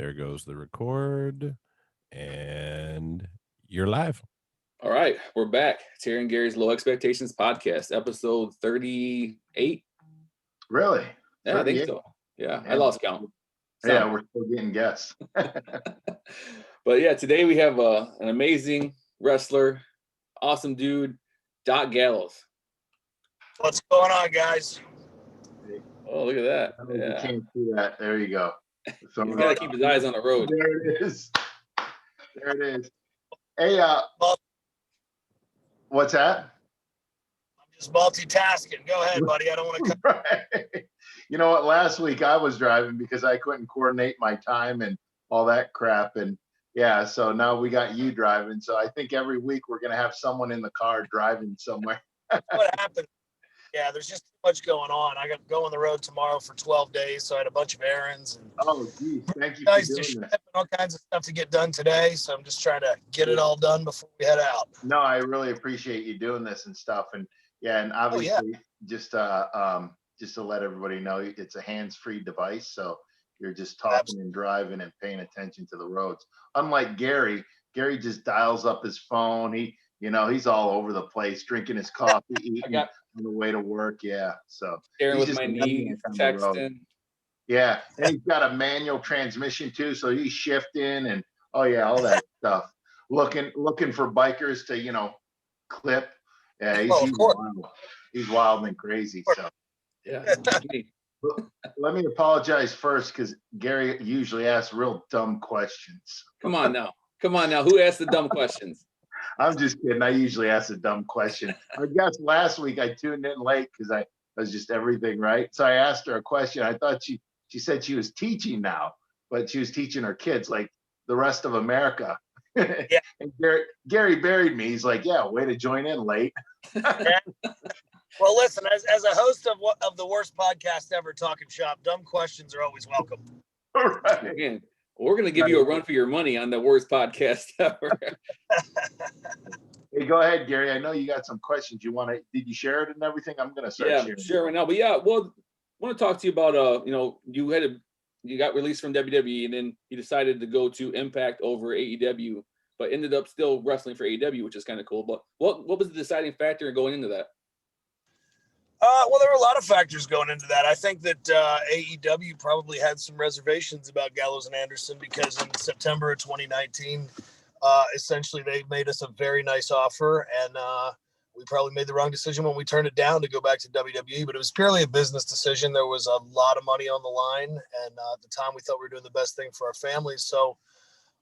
There goes the record, and you're live. All right, we're back. Terry and Gary's Low Expectations podcast, episode 38. Really? Yeah, I think so. Yeah, I lost count. Yeah, we're still getting guests. But yeah, today we have an amazing wrestler, awesome dude, Doc Gallows. What's going on, guys? Oh, look at that. You can't see that. There you go. So He's got to keep his eyes on the road. There it is. There it is. Hey, what's that? I'm just multitasking. Go ahead, buddy. I don't want to cut. Right. You know what? Last week I was driving because I couldn't coordinate my time and all that crap. And yeah, so now we got you driving. So I think every week we're going to have someone in the car driving somewhere. What happened? Yeah, there's just too much going on. I got to go on the road tomorrow for 12 days, so I had a bunch of errands. And oh, geez. Thank you guys for to doing ship this. and all kinds of stuff to get done today, so I'm just trying to get it all done before we head out. No, I really appreciate you doing this and stuff. And yeah, and obviously just to let everybody know, it's a hands-free device, so you're just talking and driving and paying attention to the roads. Unlike Gary just dials up his phone. He's all over the place, drinking his coffee, eating on the way to work. Yeah, so Staring with my knees, texting. Yeah, and he's got a manual transmission too, so he's shifting and all that stuff. Looking for bikers to clip. Yeah, he's wild and crazy. So yeah. Let me apologize first because Gary usually asks real dumb questions. Come on now. Who asked the dumb questions? I'm just kidding. I usually ask a dumb question. I guess last week I tuned in late because I was just everything right. So I asked her a question. I thought she said she was teaching now, but she was teaching her kids like the rest of America. Yeah. And Gary buried me. He's like, yeah, way to join in late. Yeah. Well, listen, as a host of the worst podcast ever, Talking Shop, dumb questions are always welcome. Right. Again, we're going to give you a run for your money on the worst podcast ever. Hey, go ahead, Gary. I know you got some questions. Did you share it and everything? I'm going to start sharing. Yeah, sure right now. But yeah, well, I want to talk to you about, you got released from WWE and then you decided to go to Impact over AEW, but ended up still wrestling for AEW, which is kind of cool. But what was the deciding factor in going into that? Well, there were a lot of factors going into that. I think that AEW probably had some reservations about Gallows and Anderson because in September of 2019, essentially they made us a very nice offer, and we probably made the wrong decision when we turned it down to go back to WWE, but it was purely a business decision. There was a lot of money on the line, and at the time we thought we were doing the best thing for our families. So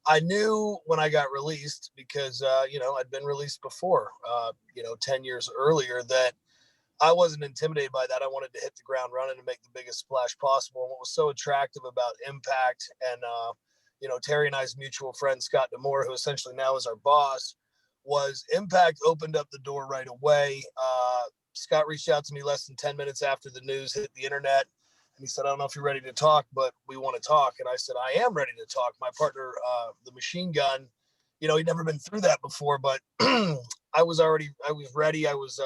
I knew when I got released, because, I'd been released before, 10 years earlier, that I wasn't intimidated by that. I wanted to hit the ground running and make the biggest splash possible. And what was so attractive about Impact and, Terry and I's mutual friend, Scott D'Amore, who essentially now is our boss, was Impact opened up the door right away. Scott reached out to me less than 10 minutes after the news hit the internet. And he said, I don't know if you're ready to talk, but we want to talk. And I said, I am ready to talk. My partner, the Machine Gun, he'd never been through that before, but I was ready. I was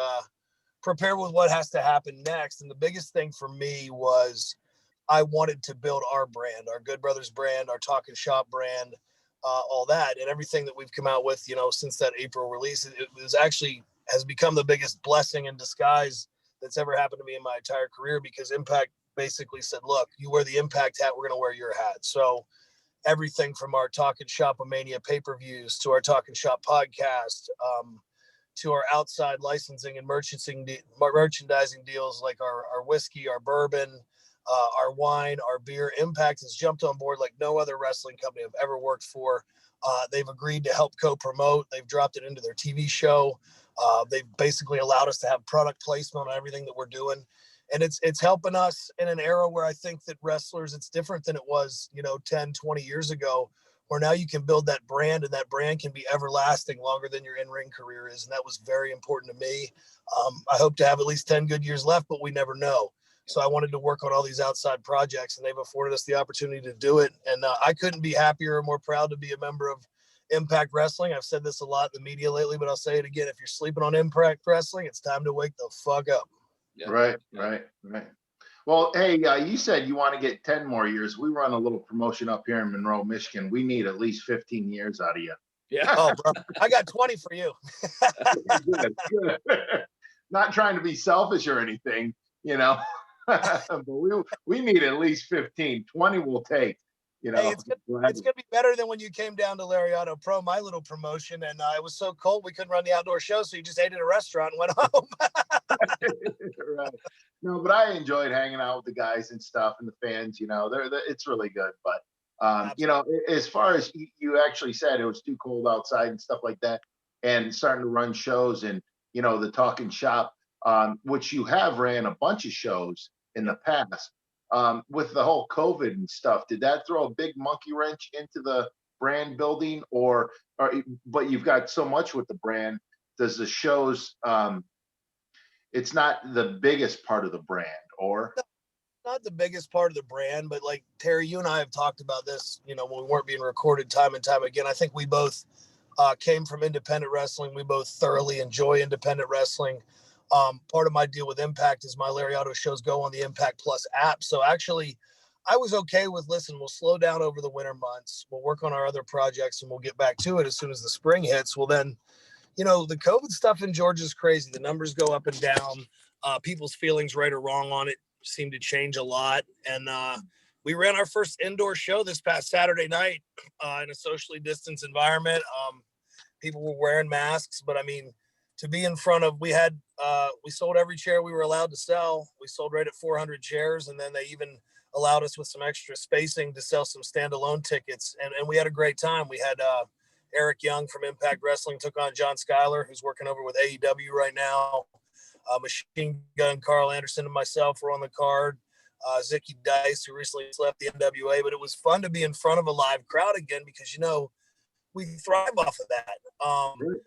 prepared with what has to happen next. And the biggest thing for me was I wanted to build our brand, our Good Brothers brand, our Talking Shop brand, all that. And everything that we've come out with, since that April release, it was actually has become the biggest blessing in disguise that's ever happened to me in my entire career, because Impact basically said, look, you wear the Impact hat, we're going to wear your hat. So everything from our Talking Shop Mania pay-per-views to our Talking Shop podcast, to our outside licensing and merchandising deals like our whiskey, our bourbon, our wine, our beer. Impact has jumped on board like no other wrestling company I've ever worked for. They've agreed to help co-promote. They've dropped it into their TV show. They've basically allowed us to have product placement on everything that we're doing. And it's helping us in an era where I think that wrestlers, it's different than it was, 10, 20 years ago, where now you can build that brand, and that brand can be everlasting longer than your in-ring career is. And that was very important to me. I hope to have at least 10 good years left, but we never know. So I wanted to work on all these outside projects, and they've afforded us the opportunity to do it. And I couldn't be happier or more proud to be a member of Impact Wrestling. I've said this a lot in the media lately, but I'll say it again. If you're sleeping on Impact Wrestling, it's time to wake the fuck up. Yeah. Right. Well, hey, you said you want to get 10 more years. We run a little promotion up here in Monroe, Michigan. We need at least 15 years out of you. Yeah. Oh, bro, I got 20 for you. Good, good. Not trying to be selfish or anything, but we need at least 15. 20 we'll take, Hey, it's gonna be better than when you came down to Lariato Pro, my little promotion, and it was so cold we couldn't run the outdoor show, so you just ate at a restaurant and went home. Right. No, but I enjoyed hanging out with the guys and stuff and the fans. It's really good. But as far as you actually said, it was too cold outside and stuff like that, and starting to run shows and the talking shop, which you have ran a bunch of shows in the past. With the whole COVID and stuff, did that throw a big monkey wrench into the brand building, but you've got so much with the brand? Does the shows? It's not the biggest part of the brand, or not the biggest part of the brand, but like Terry, you and I have talked about this, when we weren't being recorded time and time again. I think we both came from independent wrestling. We both thoroughly enjoy independent wrestling. Part of my deal with Impact is my Lariato shows go on the Impact Plus app. So actually, I was okay with, listen, we'll slow down over the winter months. We'll work on our other projects and we'll get back to it as soon as the spring hits. Well, then, the COVID stuff in Georgia is crazy. The numbers go up and down. People's feelings, right or wrong, on it seem to change a lot. And we ran our first indoor show this past Saturday night in a socially distanced environment. People were wearing masks, but I mean, to be in front of, we sold every chair we were allowed to sell. We sold right at 400 chairs. And then they even allowed us with some extra spacing to sell some standalone tickets. And we had a great time. We had Eric Young from Impact Wrestling took on John Schuyler, who's working over with AEW right now. Machine Gun Carl Anderson and myself were on the card. Zicky Dice, who recently left the NWA. But it was fun to be in front of a live crowd again because, we thrive off of that.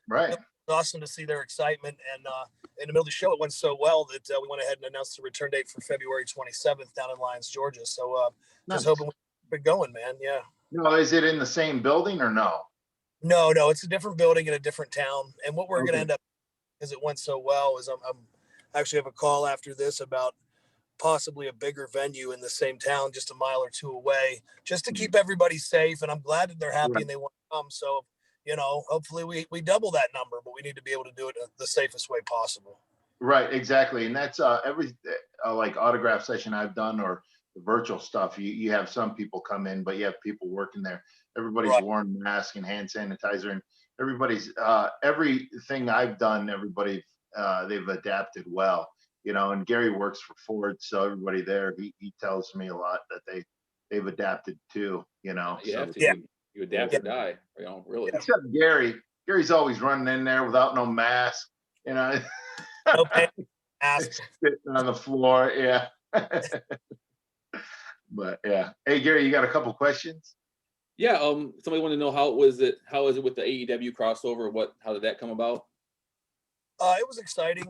Right. It was awesome to see their excitement. And in the middle of the show, it went so well that we went ahead and announced the return date for February 27th down in Lyons, Georgia. So nice. Just hoping we keep it going, man. Yeah. No, is it in the same building or no? No, it's a different building in a different town. And what we're going to end up, because it went so well, is I'm actually have a call after this about possibly a bigger venue in the same town, just a mile or two away, just to keep everybody safe. And I'm glad that they're happy and they want to come. So, hopefully we double that number, but we need to be able to do it the safest way possible. Right, exactly. And that's every like autograph session I've done or the virtual stuff. You have some people come in, but you have people working there. Everybody's worn mask and hand sanitizer, and everybody's everything I've done. Everybody they've adapted well, And Gary works for Ford, so everybody there he tells me a lot that they've adapted too. You have to. You adapt or die. Really. Except Gary. Gary's always running in there without no mask. No mask. Sitting on the floor. Yeah. But yeah. Hey Gary, you got a couple questions? Yeah. Somebody wanted to know how is it with the AEW crossover? How did that come about? It was exciting.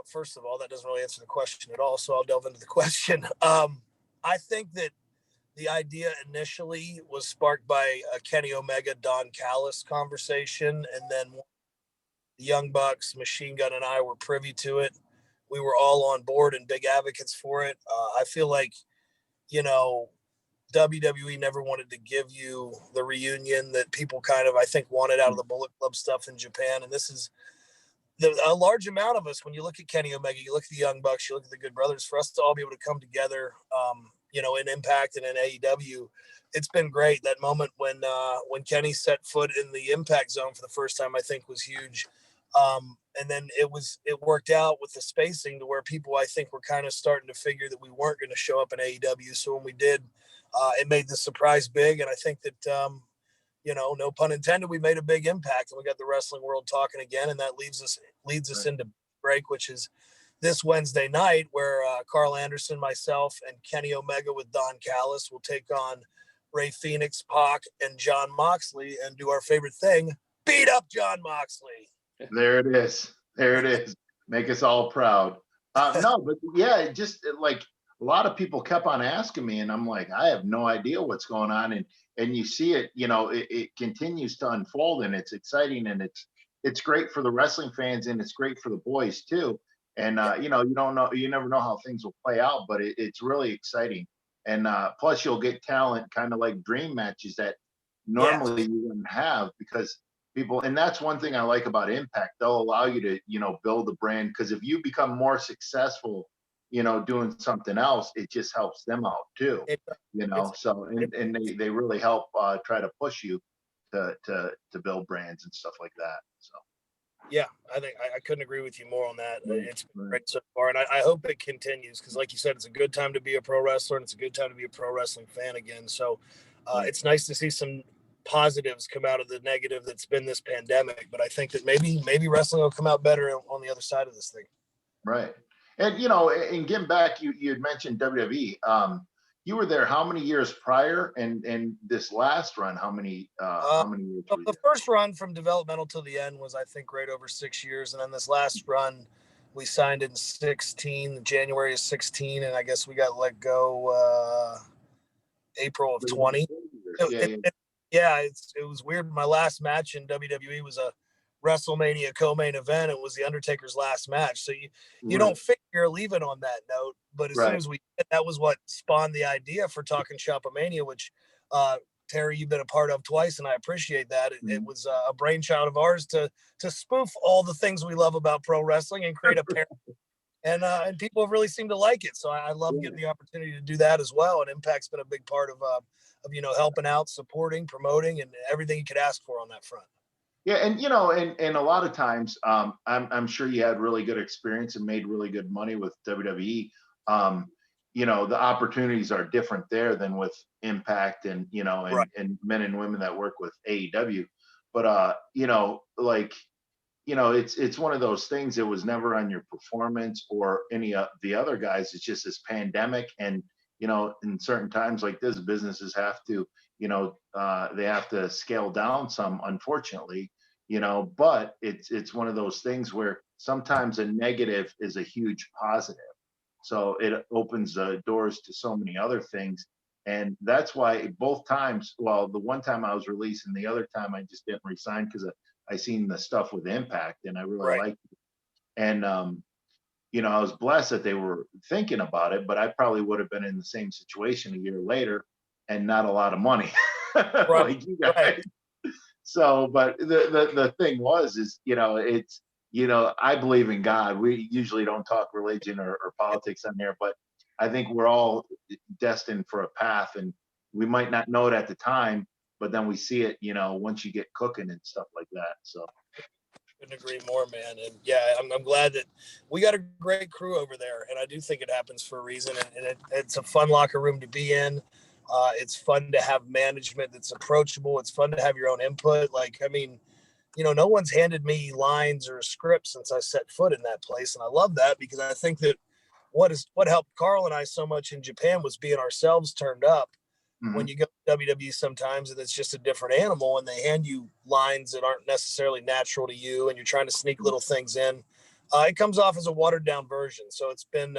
First of all, that doesn't really answer the question at all, so I'll delve into the question. I think that the idea initially was sparked by a Kenny Omega, Don Callis conversation, and then the Young Bucks, Machine Gun, and I were privy to it. We were all on board and big advocates for it. I feel like, WWE never wanted to give you the reunion that people kind of, I think, wanted out of the Bullet Club stuff in Japan. And this is a large amount of us. When you look at Kenny Omega, you look at the Young Bucks, you look at the Good Brothers, for us to all be able to come together, in Impact and in AEW, it's been great. That moment when Kenny set foot in the Impact Zone for the first time, I think was huge. And then it worked out with the spacing to where people, I think, were kind of starting to figure that we weren't going to show up in AEW. So when we did, it made the surprise big. And I think that, no pun intended, we made a big impact and we got the wrestling world talking again. And that leads us into break, which is this Wednesday night, where Carl Anderson, myself, and Kenny Omega with Don Callis will take on Ray Phoenix, Pac, and John Moxley and do our favorite thing, beat up John Moxley. There it is. Make us all proud. No, but yeah, like a lot of people kept on asking me, and I'm like, I have no idea what's going on. And you see it, it continues to unfold, and it's exciting, and it's great for the wrestling fans, and it's great for the boys too. And you know, you never know how things will play out, but it's really exciting. And plus, you'll get talent, kind of like dream matches that normally you wouldn't have, because people. And that's one thing I like about Impact. They'll allow you to, you know, build a brand, because if you become more successful, you know, doing something else, it just helps them out too. It, You know, it's, so and they really help try to push you to build brands and stuff like that. So. yeah, I think I couldn't agree with you more on that. Right, It's been right. great so far, and I hope it continues, because, like you said, it's a good time to be a pro wrestler, and it's a good time to be a pro wrestling fan again. So it's nice to see some positives come out of the negative that's been this pandemic. But I think that maybe wrestling will come out better on the other side of this thing. Right. And you know, and getting back, you had mentioned WWE. You were there how many years prior, and this last run, how many years were you The first run from developmental to the end was, I think, right over 6 years, and then this last run we signed in 16, January of 16, and I guess we got let go April of there? 20. Yeah, yeah. Yeah, it was weird. My last match in WWE was a WrestleMania co-main event. It was the Undertaker's last match. So you Right, don't figure leaving on that note, but as soon right. as we did, that was what spawned the idea for Talking Shopomania, which Terry, you've been a part of twice, and I appreciate that. It Mhm. was a brainchild of ours to spoof all the things we love about pro wrestling and create a pair. And people have really seemed to like it. So I love Yeah. getting the opportunity to do that as well. And Impact's been a big part of helping out, supporting, promoting, and everything you could ask for on that front. Yeah, and you know, and a lot of times, I'm sure you had really good experience and made really good money with WWE. Um, you know, the opportunities are different there than with Impact, and you know, Right. and men and women that work with AEW. But you know, like, you know, it's one of those things. It was never on your performance or any of the other guys. It's just this pandemic, and you know, in certain times like this, businesses have to, you know, they have to scale down some, unfortunately, you know. But it's one of those things where sometimes a negative is a huge positive. So it opens the doors to so many other things. And that's why both times, well, the one time I was released and the other time I just didn't resign because I seen the stuff with Impact and I really Right. liked it. And you know, I was blessed that they were thinking about it, but I probably would have been in the same situation a year later and not a lot of money Right. like you guys. Right. So, but the thing was, is, you know, it's, you know, I believe in God. We usually don't talk religion or politics on there, but I think we're all destined for a path, and we might not know it at the time, but then we see it, you know, once you get cooking and stuff like that. So, Couldn't agree more, man. And yeah, I'm glad that we got a great crew over there, and I do think it happens for a reason. And it's a fun locker room to be in. It's fun to have management that's approachable. It's fun to have your own input. Like, I mean, no one's handed me lines or scripts since I set foot in that place, and I love that, because I think that what helped Carl and I so much in Japan was being ourselves turned up. When mhm. you go to WWE sometimes, and it's just a different animal, and they hand you lines that aren't necessarily natural to you, and you're trying to sneak little things in, it comes off as a watered down version. So it's been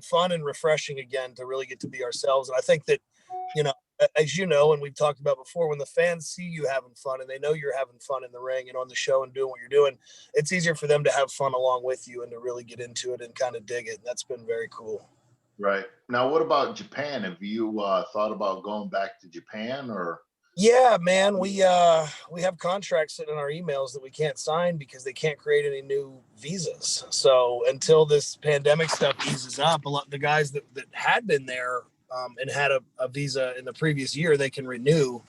fun and refreshing again to really get to be ourselves. And I think that, as you know, and we've talked about before, when the fans see you having fun and they know you're having fun in the ring and on the show and doing what you're doing, it's easier for them to have fun along with you and to really get into it and kind of dig it. And that's been very cool. Right. Now, what about Japan? Have you thought about going back to Japan or? Yeah, man, we have contracts sitting in our emails that we can't sign because they can't create any new visas. So until this pandemic stuff eases up, a lot the guys that had been there and had a visa in the previous year, they can renew.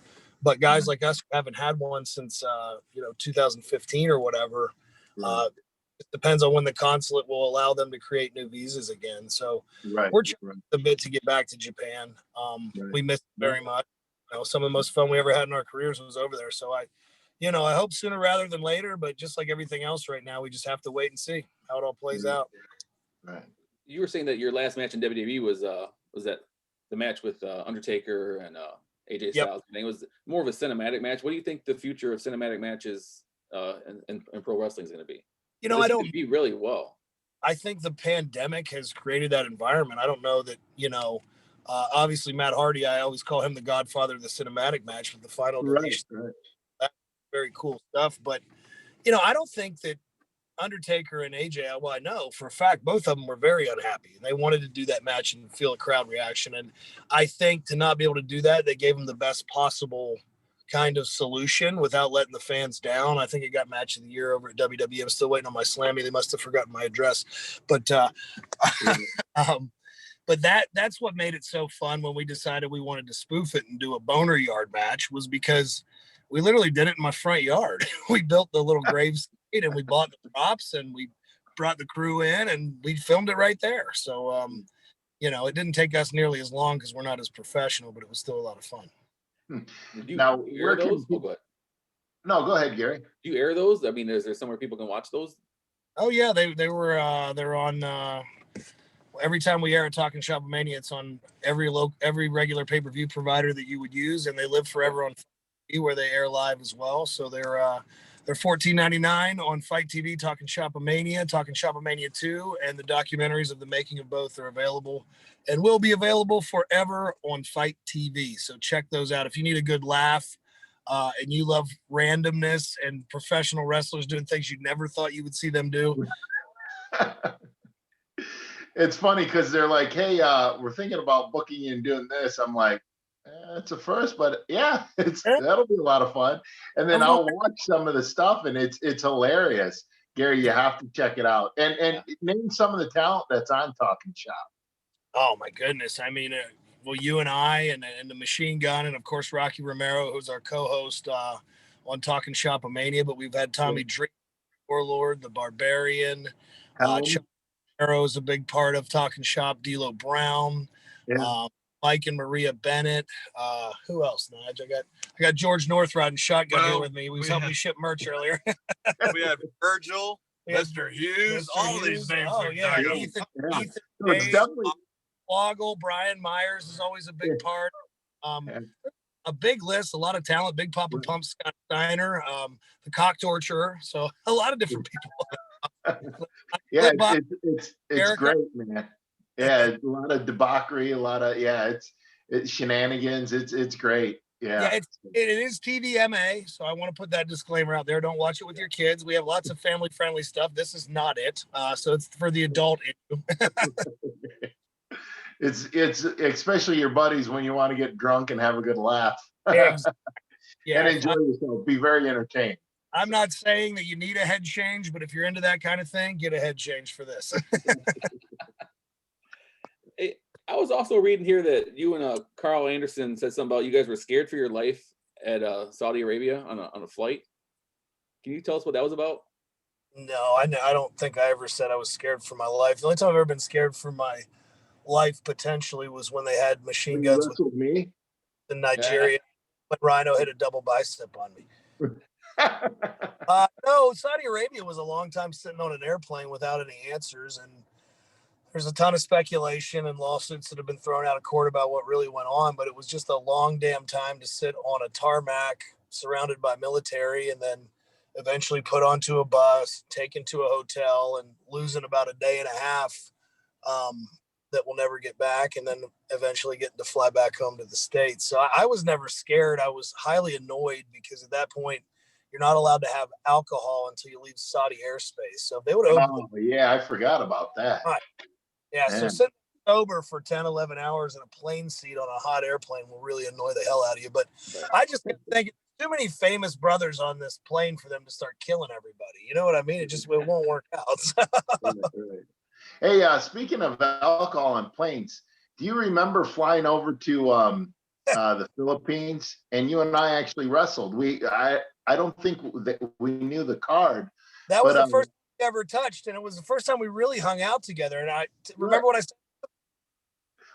But guys like us who haven't had one since 2015 or whatever, Right, it depends on when the consulate will allow them to create new visas again. So right, we're trying right, a bit to get back to Japan. right. We miss it very much. Some of the most fun we ever had in our careers was over there. So I hope sooner rather than later, but just like everything else right now, we just have to wait and see how it all plays Right, out. right. You were saying that your last match in WWE was that the match with Undertaker and AJ Yep. Styles. I think it was more of a cinematic match. What do you think the future of cinematic matches in pro wrestling is going to be? I don't. Be really well. I think the pandemic has created that environment. I don't know that obviously Matt Hardy. I always call him the godfather of the cinematic match with the final Right, deletion. right. That's very cool stuff. But I don't think that Undertaker and AJ, well, I know for a fact both of them were very unhappy. They wanted to do that match and feel a crowd reaction. And I think to not be able to do that, they gave them the best possible kind of solution without letting the fans down. I think it got match of the year over at WWE. I'm still waiting on my Slammy. They must have forgotten my address. But but that's what made it so fun when we decided we wanted to spoof it and do a boner yard match, was because we literally did it in my front yard. We built the little grave and we bought the props and we brought the crew in and we filmed it right there. So, it didn't take us nearly as long because we're not as professional, but it was still a lot of fun. Now, air those? No, go ahead, Gary. Do you air those? I mean, is there somewhere people can watch those? Oh yeah, they're on every time we air a Talking Shop Mania, it's on every regular pay-per-view provider that you would use, and they live forever on where they air live as well. So they're $14.99 on Fight TV, Talking Shop-A-Mania, Talking Shop-A-Mania 2, and the documentaries of the making of both are available and will be available forever on Fight TV. So check those out. If you need a good laugh and you love randomness and professional wrestlers doing things you never thought you would see them do. It's funny because they're like, hey, we're thinking about booking you and doing this. I'm like, it's a first, but yeah, that'll be a lot of fun. And then I'll watch some of the stuff, and it's hilarious. Gary, you have to check it out. And name some of the talent that's on Talking Shop. Oh my goodness! I mean, well, you and I, and the Machine Gun, and of course Rocky Romero, who's our co-host on Talking Shop-A-Mania. But we've had Tommy Dreamer, Warlord, the Barbarian, Chuck Romero is a big part of Talking Shop. D'Lo Brown. Yeah. Mike and Maria Bennett. Who else, Nige? I got George North riding shotgun here with me. He was helping me ship merch earlier. We have Virgil, Mr. Hughes, all of these names. Oh yeah, Ethan Woggle, Brian Myers is always a big part. A big list, a lot of talent. Big Papa Pump, Scott Steiner, the Cock Torturer. So a lot of different people. Yeah, it's great, man. Yeah, a lot of debauchery, a lot of it's shenanigans. It's great. Yeah, it is TVMA, so I want to put that disclaimer out there. Don't watch it with your kids. We have lots of family friendly stuff. This is not it. So it's for the adult issue. It's especially your buddies when you want to get drunk and have a good laugh. Yeah, and enjoy yourself. Be very entertained. I'm not saying that you need a head change, but if you're into that kind of thing, get a head change for this. I was also reading here that you and Carl Anderson said something about you guys were scared for your life at Saudi Arabia on a flight. Can you tell us what that was about? No, I don't think I ever said I was scared for my life. The only time I've ever been scared for my life potentially was when they had machine guns with me in Nigeria. When Rhino hit a double bicep on me. No, Saudi Arabia was a long time sitting on an airplane without any answers, and there's a ton of speculation and lawsuits that have been thrown out of court about what really went on, but it was just a long damn time to sit on a tarmac surrounded by military and then eventually put onto a bus, taken to a hotel, and losing about a day and a half that we'll never get back, and then eventually getting to fly back home to the States. So I was never scared. I was highly annoyed because at that point, you're not allowed to have alcohol until you leave Saudi airspace. So if they would have I forgot about that. Right. Yeah, man. So sitting sober for 10, 11 hours in a plane seat on a hot airplane will really annoy the hell out of you. But I just think too many famous brothers on this plane for them to start killing everybody. You know what I mean? It won't work out. Right. Hey, speaking of alcohol and planes, do you remember flying over to the Philippines and you and I actually wrestled? I don't think that we knew the card. That was the first we ever touched, and it was the first time we really hung out together. And I remember what I said.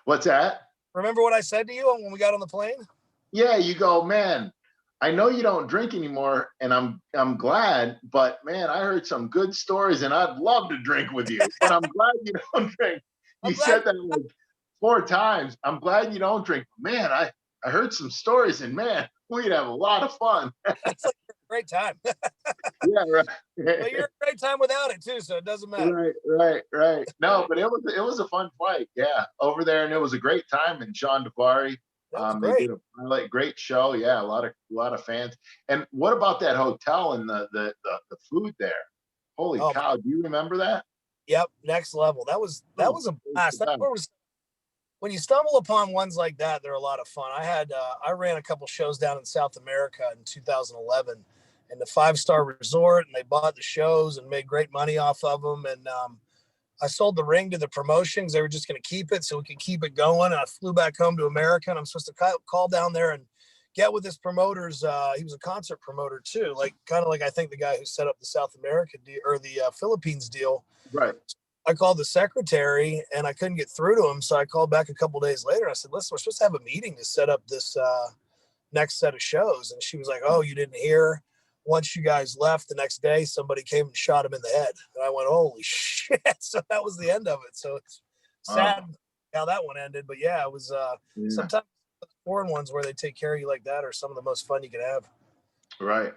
What's that? Remember what I said to you when we got on the plane? Yeah, you go, man. I know you don't drink anymore, and I'm glad, but man, I heard some good stories, and I'd love to drink with you. But I'm glad you don't drink. You said that like 4 times. I'm glad you don't drink. Man, I heard some stories, and man, we'd have a lot of fun. It's like a great time. Yeah, right. But you're a great time without it too, so it doesn't matter. Right. No, but it was a fun flight. Yeah, over there, and it was a great time. And Sean Davari, they did a pilot, great show. Yeah, a lot of fans. And what about that hotel and the food there? Holy cow! Do you remember that? Yep, next level. That was a blast. That was, when you stumble upon ones like that, they're a lot of fun. I ran a couple shows down in South America in 2011 in the 5-star resort, and they bought the shows and made great money off of them. And I sold the ring to the promotions. They were just going to keep it so we could keep it going. And I flew back home to America, and I'm supposed to call down there and get with this promoter's. He was a concert promoter too, like kind of like I think the guy who set up the South America deal or the Philippines deal. Right. I called the secretary and I couldn't get through to him. So I called back a couple of days later. I said, listen, we're supposed to have a meeting to set up this next set of shows. And she was like, oh, you didn't hear? Once you guys left, the next day, somebody came and shot him in the head. And I went, holy shit. So that was the end of it. So it's sad how that one ended. But yeah, it was sometimes foreign ones where they take care of you like that are some of the most fun you can have. Right.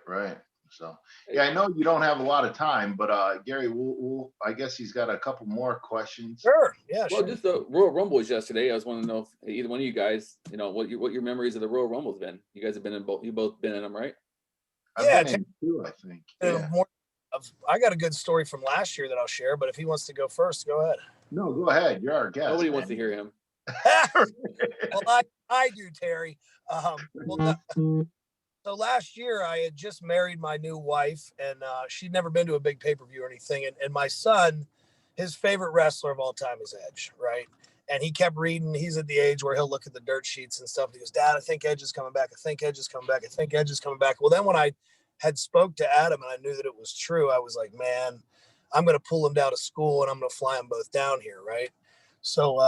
So, yeah, I know you don't have a lot of time, but Gary, we'll I guess he's got a couple more questions. Sure. Yeah. Well, just the Royal Rumble was yesterday. I was wanting to know if either one of you guys, what your memories of the Royal Rumble's been. You guys have been in both. You both been in them, right? I've been in two, I think. Yeah. I got a good story from last year that I'll share, but if he wants to go first, go ahead. No, go ahead. You're our guest. Nobody wants to hear him. Well, I do, Terry. So last year I had just married my new wife, and she'd never been to a big pay-per-view or anything. And my son, his favorite wrestler of all time is Edge, right? And he kept reading. He's at the age where he'll look at the dirt sheets and stuff. He goes, Dad, I think Edge is coming back. I think Edge is coming back. I think Edge is coming back. Well, then when I had spoke to Adam and I knew that it was true, I was like, man, I'm going to pull him down to school and I'm going to fly them both down here, right? So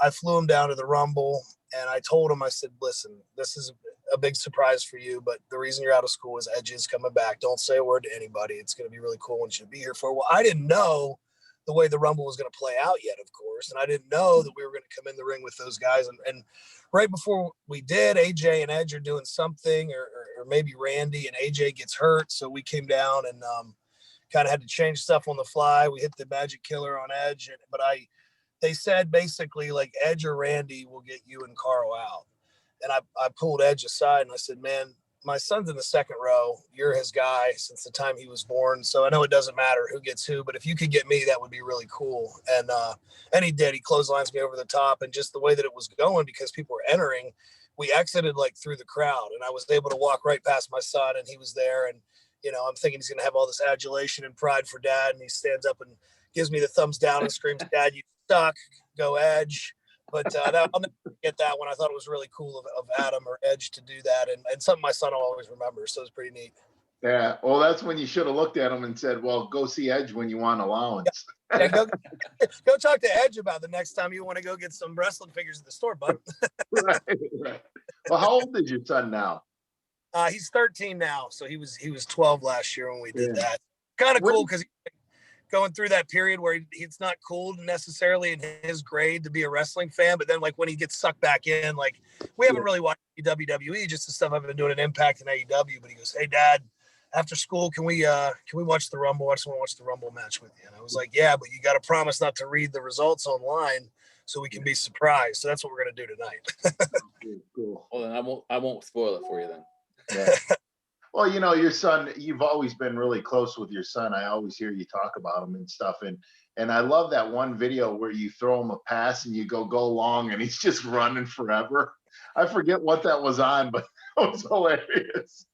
I flew him down to the Rumble, and I told him, I said, listen, this is a big surprise for you, but the reason you're out of school is Edge is coming back. Don't say a word to anybody. It's going to be really cool. I want you to be here for a while. I didn't know the way the Rumble was going to play out yet, of course, and I didn't know that we were going to come in the ring with those guys. And right before we did, AJ and Edge are doing something, or maybe Randy, and AJ gets hurt, so we came down and kind of had to change stuff on the fly. We hit the Magic Killer on Edge, but they said basically like Edge or Randy will get you and Carl out. And I pulled Edge aside and I said, man, my son's in the second row. You're his guy since the time he was born. So I know it doesn't matter who gets who, but if you could get me, that would be really cool. And he did. He clotheslines me over the top, and just the way that it was going, because people were entering, we exited like through the crowd, and I was able to walk right past my son, and he was there. And, I'm thinking he's going to have all this adulation and pride for Dad. And he stands up and gives me the thumbs down and screams, Dad, you suck, go Edge. But I'll never forget that one. I thought it was really cool of Adam or Edge to do that, and something my son will always remember. So it's pretty neat. Yeah. Well, that's when you should have looked at him and said, well, go see Edge when you want allowance. Yeah, go talk to Edge about the next time you want to go get some wrestling figures at the store, bud. Right. Well, how old is your son now? He's 13 now. So he was 12 last year when we did that. Kind of cool because going through that period where it's not cool necessarily in his grade to be a wrestling fan, but then like when he gets sucked back in, like we haven't really watched WWE, just the stuff I've been doing in Impact and AEW. But he goes, hey Dad, after school, can we watch the Rumble? I just want to watch the Rumble match with you. And I was like, yeah, but you got to promise not to read the results online so we can be surprised. So that's what we're going to do tonight. Cool. Well, then I won't spoil it for you then. Yeah. Well, your son, you've always been really close with your son. I always hear you talk about him and stuff. And I love that one video where you throw him a pass and you go long and he's just running forever. I forget what that was on, but it was hilarious.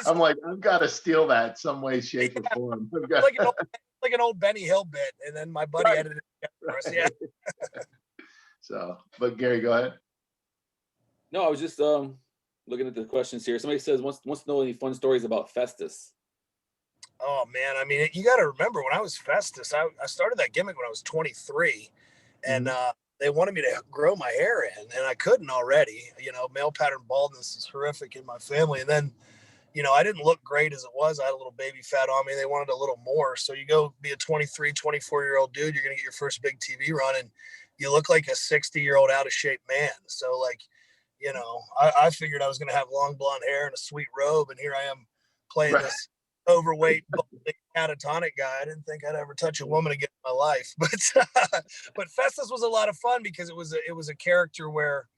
I'm like, I've got to steal that some way, shape, or form. like an old Benny Hill bit. And then my buddy edited it for us. Yeah. So, but Gary, go ahead. No, I was just looking at the questions here. Somebody says wants to know any fun stories about Festus. Oh man, I mean, you got to remember when I was Festus, I started that gimmick when I was 23, and they wanted me to grow my hair in, and I couldn't already. Male pattern baldness is horrific in my family, and then, I didn't look great as it was. I had a little baby fat on me. They wanted a little more, so you go be a 23, 24-year-old dude. You're gonna get your first big TV run, and you look like a 60-year-old out of shape man. So like, I figured I was going to have long blonde hair and a sweet robe. And here I am playing this overweight, catatonic guy. I didn't think I'd ever touch a woman again in my life. But Festus was a lot of fun because it was a character where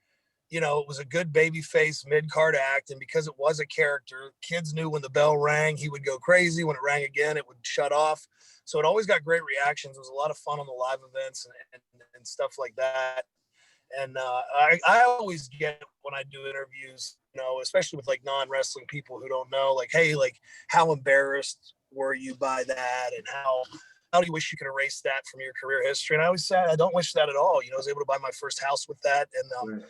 it was a good baby face mid-card act. And because it was a character, kids knew when the bell rang, he would go crazy. When it rang again, it would shut off. So it always got great reactions. It was a lot of fun on the live events and stuff like that. And I always get when I do interviews, especially with like non-wrestling people who don't know, like, hey, like how embarrassed were you by that? And how do you wish you could erase that from your career history? And I always say, I don't wish that at all. I was able to buy my first house with that. And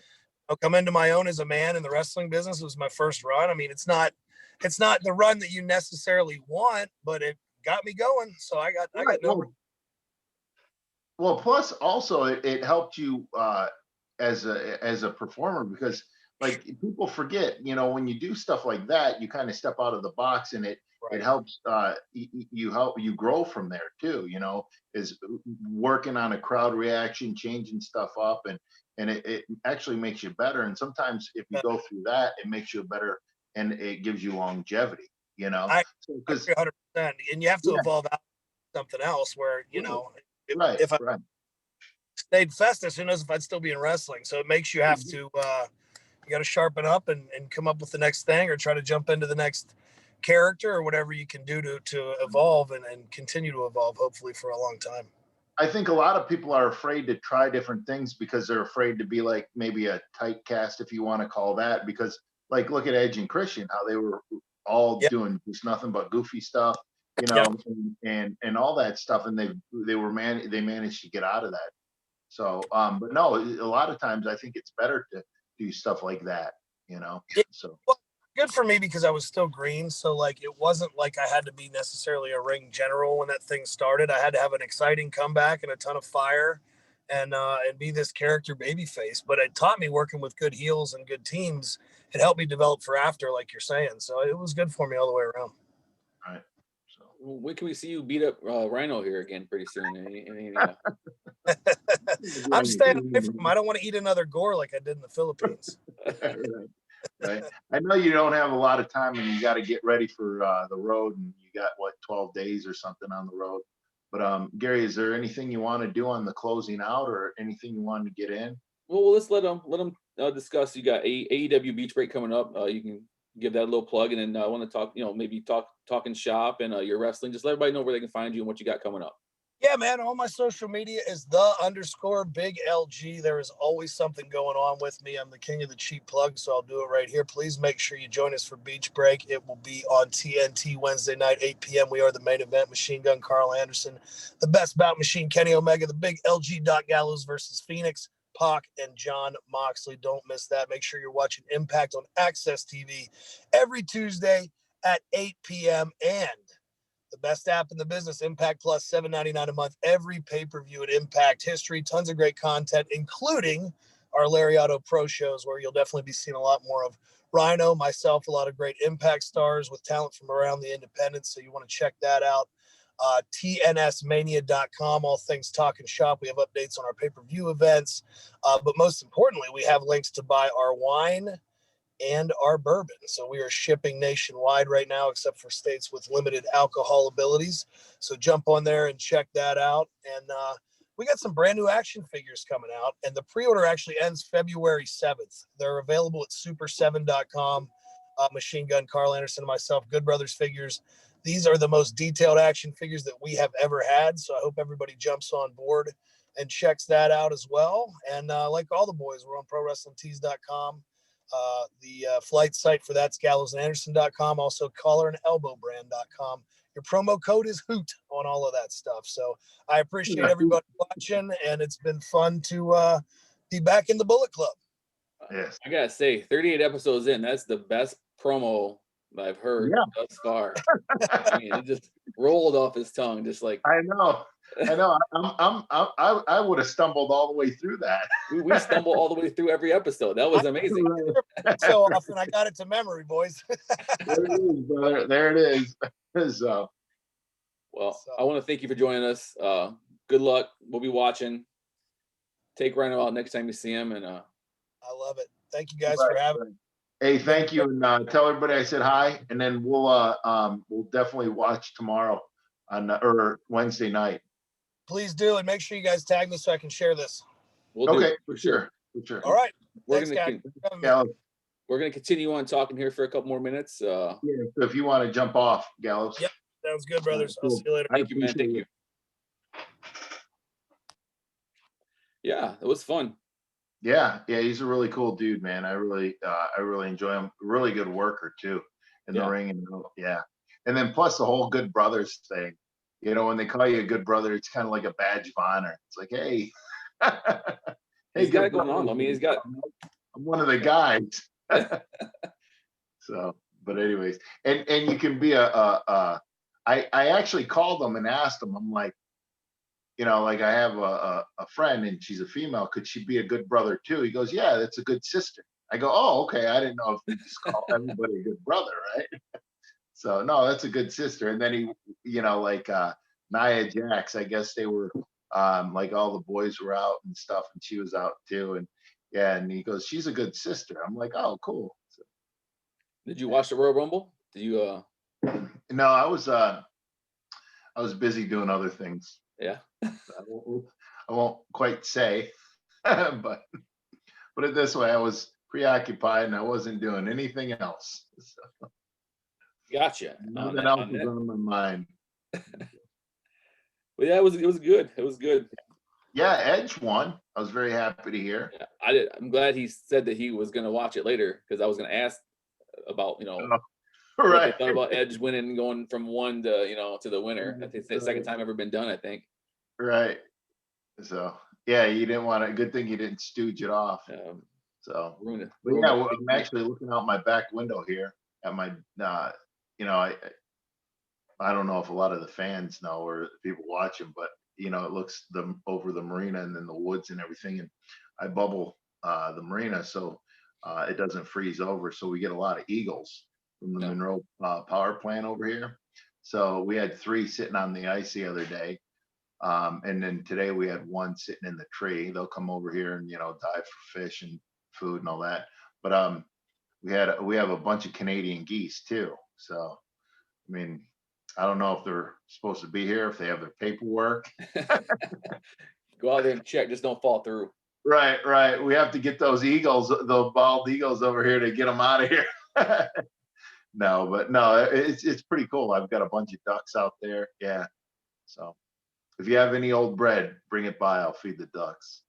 I'll come into my own as a man in the wrestling business. It was my first run. I mean, it's not the run that you necessarily want, but it got me going. So I got no. Well, plus also it helped you as a performer, because like people forget, when you do stuff like that, you kind of step out of the box, and it helps you grow from there too, is working on a crowd reaction, changing stuff up, and it actually makes you better. And sometimes if you go through that, it makes you better, and it gives you longevity, because 100%, and you have to evolve out something else where if I stayed Festus, who knows if I'd still be in wrestling. So it makes you have to you got to sharpen up and come up with the next thing, or try to jump into the next character, or whatever you can do to evolve and continue to evolve, hopefully for a long time. I think a lot of people are afraid to try different things because they're afraid to be like maybe a typecast, if you want to call that, because like look at Edge and Christian, how they were all doing just nothing but goofy stuff, and all that stuff, and they managed to get out of that. So but no, a lot of times I think it's better to do stuff like that, so well, good for me because I was still green. So like, it wasn't like I had to be necessarily a ring general when that thing started. I had to have an exciting comeback and a ton of fire and be this character babyface. But it taught me working with good heels and good teams. It helped me develop for after, like you're saying. So it was good for me all the way around. All right. So when can we see you beat up Rhino here again pretty soon? I'm staying away from him. I don't want to eat another gore like I did in the Philippines. Right. I know you don't have a lot of time, and you got to get ready for the road, and you got 12 days or something on the road. But Gary, is there anything you want to do on the closing out, or anything you wanted to get in? Well, let's let them discuss. You got AEW Beach Break coming up. You can give that a little plug, and then I want to talk. Maybe talking shop and your wrestling. Just let everybody know where they can find you and what you got coming up. Yeah, man. All my social media is _Big LG. There is always something going on with me. I'm the king of the cheap plug, so I'll do it right here. Please make sure you join us for Beach Break. It will be on TNT Wednesday night, 8 p.m. We are the main event. Machine Gun Carl Anderson, the Best Bout Machine Kenny Omega, the big LG Gallows versus Phoenix, Pac, and John Moxley. Don't miss that. Make sure you're watching Impact on Access TV every Tuesday at 8 p.m. And the best app in the business, Impact Plus, $7.99 a month. Every pay-per-view at Impact history. Tons of great content, including our Lariato Pro shows, where you'll definitely be seeing a lot more of Rhino, myself, a lot of great Impact stars with talent from around the independents. So you want to check that out. TNSmania.com, all things Talking Shop. We have updates on our pay-per-view events. But most importantly, we have links to buy our wine and our bourbon. So we are shipping nationwide right now, except for states with limited alcohol abilities. So jump on there and check that out. And we got some brand new action figures coming out, and the pre-order actually ends February 7th. They're available at super7.com. Machine Gun Carl Anderson and myself, Good Brothers Figures. These are the most detailed action figures that we have ever had. So I hope everybody jumps on board and checks that out as well. And like all the boys, we're on ProWrestlingTees.com. The flight site for that's gallowsandanderson.com, also collarandelbowbrand.com. Your promo code is HOOT on all of that stuff. So I appreciate everybody watching, and it's been fun to be back in the Bullet Club. Yes. I gotta say, 38 episodes in, that's the best promo I've heard thus far. I mean, it just rolled off his tongue, just like I know. I would have stumbled all the way through that. we stumble all the way through every episode. That was amazing. So often I got it to memory, boys. There it is, brother. There it is. So, I want to thank you for joining us. Good luck. We'll be watching. Take Rhino out next time you see him, and I love it. Thank you guys for having me. Hey, thank you, and tell everybody I said hi, and then we'll definitely watch tomorrow or Wednesday night. Please do, and make sure you guys tag me so I can share this. We'll do. For sure. All right. we're Thanks, gonna guys. Gallows, we're gonna continue on talking here for a couple more minutes. yeah, so if you want to jump off, Gallows. Yep. Sounds good, brothers. I'll Cool. see you later. I Thank you, man. Thank appreciate you. Yeah, it was fun. Yeah, he's a really cool dude, man. I really enjoy him. Really good worker too in the Yeah. ring, and yeah. And then plus the whole good brothers thing. You know, when they call you a good brother, it's kind of like a badge of honor. It's like, hey, hey, He's got good it going on. brother. I mean, he's got. I'm one of the guys. So, but anyways, and you can be I actually called them and asked them. I'm like, you know, like I have a friend and she's a female. Could she be a good brother too? He goes, yeah, that's a good sister. I go, oh, okay. I didn't know if you just call everybody a good brother, right? So no, that's a good sister. And then he, you know, like Nia Jax, I guess they were like all the boys were out and stuff, and she was out too. And yeah, and he goes, she's a good sister. I'm like, oh, cool. So, Did you watch the Royal Rumble? Did you? no, I was busy doing other things. Yeah. I won't quite say, but put it this way, I was preoccupied and I wasn't doing anything else. So, Gotcha. nothing else was on my mind. But yeah, it was good. It was good. Yeah, Edge won. I was very happy to hear. Yeah, I'm glad he said that he was going to watch it later, because I was going to ask about, you know, what Right. they thought about Edge winning and going from one to, you know, to the winner. I think it's the second time ever been done, I think. Right. So yeah, you didn't want to. Good thing you didn't stooge it off. So, but yeah, well, I'm actually looking out my back window here at my. You know, I don't know if a lot of the fans know or people watching, but you know, it looks over the marina and then the woods and everything, and I bubble the marina so it doesn't freeze over. So we get a lot of eagles from the Monroe power plant over here. So we had 3 sitting on the ice the other day. And then today we had 1 sitting in the tree. They'll come over here and, you know, dive for fish and food and all that. But we have a bunch of Canadian geese too. So, I mean, I don't know if they're supposed to be here, if they have their paperwork. Go out there and check, just don't fall through. Right. We have to get those eagles, those bald eagles over here to get them out of here. No, it's pretty cool. I've got a bunch of ducks out there. Yeah. So if you have any old bread, bring it by. I'll feed the ducks.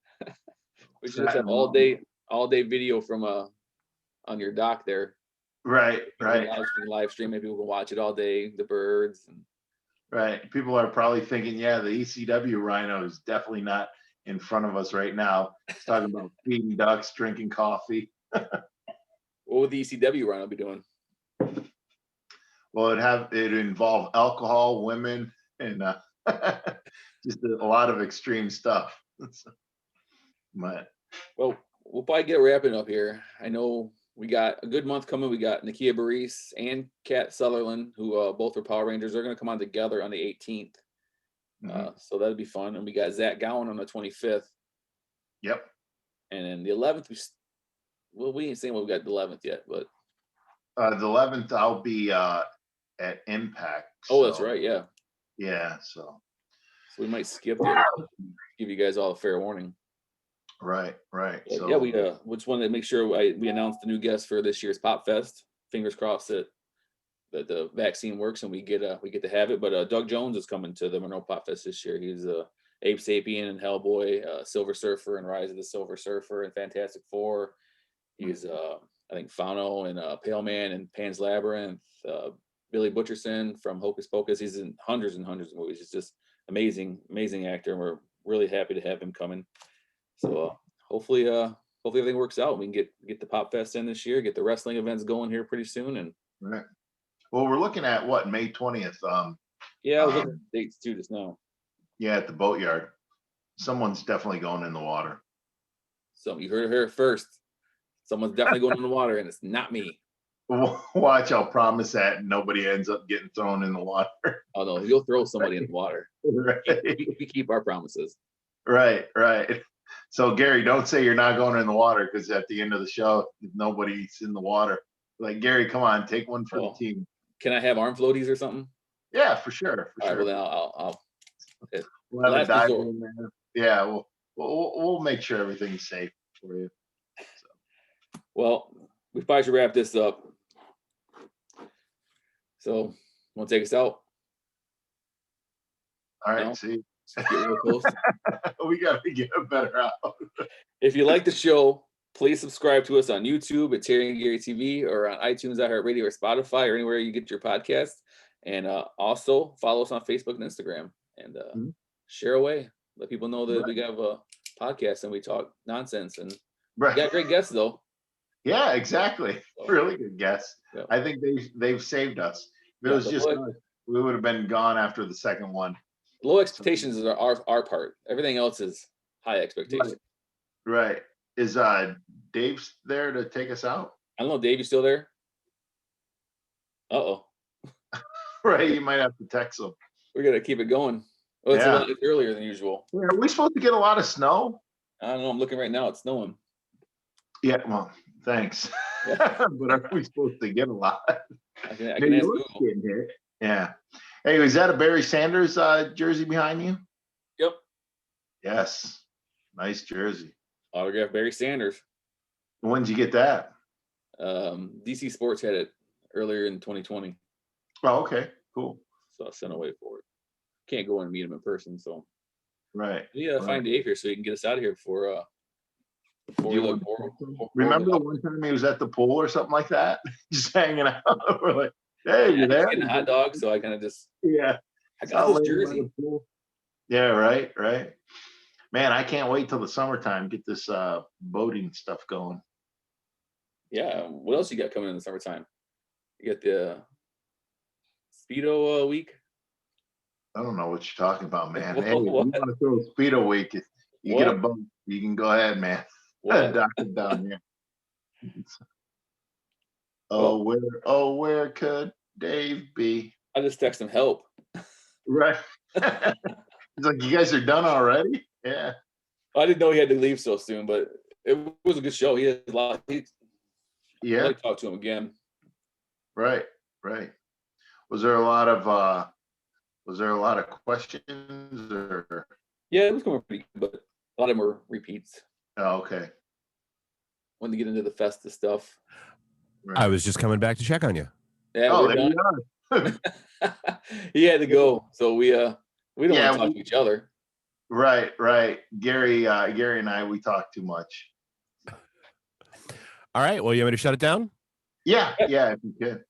We should just have all day video from on your dock there. Right. Live stream. Maybe people can watch it all day. The birds. And... Right. People are probably thinking, yeah, the ECW Rhino is definitely not in front of us right now. It's talking about feeding ducks, drinking coffee. What would the ECW Rhino be doing? Well, it'd involve alcohol, women, and just a lot of extreme stuff. But well, we'll probably get wrapping up here. I know we got a good month coming. We got Nakia Burris and Kat Sutherland, who both are Power Rangers. They're going to come on together on the 18th. So that'll be fun. And we got Zach Gowen on the 25th. Yep. And then the 11th, we ain't saying what we got the 11th yet, but the 11th I'll be at Impact. Oh, that's right. Yeah. Yeah. So we might skip it. Give you guys all a fair warning. Right. So yeah, we just wanted to make sure we announced the new guest for this year's Pop Fest. Fingers crossed that the vaccine works and we get to have it. But Doug Jones is coming to the Monroe Pop Fest this year. He's Ape Sapien and Hellboy, Silver Surfer and Rise of the Silver Surfer and Fantastic Four. He's I think Fauno and Pale Man and Pan's Labyrinth. Billy Butcherson from Hocus Pocus. He's in hundreds and hundreds of movies. He's just amazing actor, and we're really happy to have him coming. So hopefully everything works out. We can get the Pop Fest in this year, get the wrestling events going here pretty soon. And right. Well, we're looking at what, May 20th. Yeah, I was looking at dates too just now. Yeah, at the Boatyard. Someone's definitely going in the water. So you heard it here first. Someone's definitely going in the water, and it's not me. Watch, I'll promise that nobody ends up getting thrown in the water. Oh no, you'll throw somebody in the water. Right. We keep our promises. Right. So Gary, don't say you're not going in the water, because at the end of the show, if nobody's in the water, like, Gary, come on, take one for the team. Can I have arm floaties or something? Yeah, for sure. All right, well then we'll have a dive in there. Yeah, we'll make sure everything's safe for you. Well, we probably should wrap this up. So, want to take us out? All right, No? see, Get real close. we got to get a better out. If you like the show, please subscribe to us on YouTube at Terry and Gary TV or on iTunes, iHeartRadio, or Spotify, or anywhere you get your podcast. And also follow us on Facebook and Instagram, and Mhm. share away. Let people know that Right. we have a podcast and we talk nonsense. And Right. we got great guests, though. Yeah, exactly. So, Really good guess. yeah. I think they've saved us. If it Yeah, was the just book- us, we would have been gone after the second one. Low expectations is our part. Everything else is high expectations. Right. Is Dave there to take us out? I don't know, Dave, you still there? Uh-oh. Right. You might have to text him. We're going to keep it going. Well, it's a Yeah. lot earlier than usual. Yeah, are we supposed to get a lot of snow? I don't know. I'm looking right now. It's snowing. Yeah, well, thanks. But are we supposed to get a lot? I can ask New York's Google. getting hit. Yeah. Hey, is that a Barry Sanders jersey behind you? Yep. Yes. Nice jersey. Autograph Barry Sanders. When did you get that? DC Sports had it earlier in 2020. Oh, okay. Cool. So I sent away for it. Can't go and meet him in person. So Right. yeah, find Dave here so he can get us out of here before Do we you look want horrible. Remember the one time he was at the pool or something like that? Just hanging out. We're like, hey, you there? Getting a hot dog, so I kind of just Yeah. I got this jersey. Yeah, right. Man, I can't wait till the summertime, get this boating stuff going. Yeah. What else you got coming in the summertime? You got the Speedo week. I don't know what you're talking about, man. What? Hey, if you want to throw a Speedo week, if you get a What? boat, you can go ahead, man. What? Dock it down here. Well- Where could Dave be? I just text him help. Right. It's like, you guys are done already? Yeah. I didn't know he had to leave so soon, but it was a good show. He had a lot. I'd Yeah. like to talk to him again. Right. Was there a lot of questions or Yeah, it was going pretty good, but a lot of them were repeats. oh, okay. Wanted to get into the Festa stuff. Right. I was just coming back to check on you. Yeah, Oh, we're there you done. are. He had to go, so we don't Yeah, want to talk to each other. Right. Gary and I, we talk too much. All right. Well, you want me to shut it down? Yeah, if you could.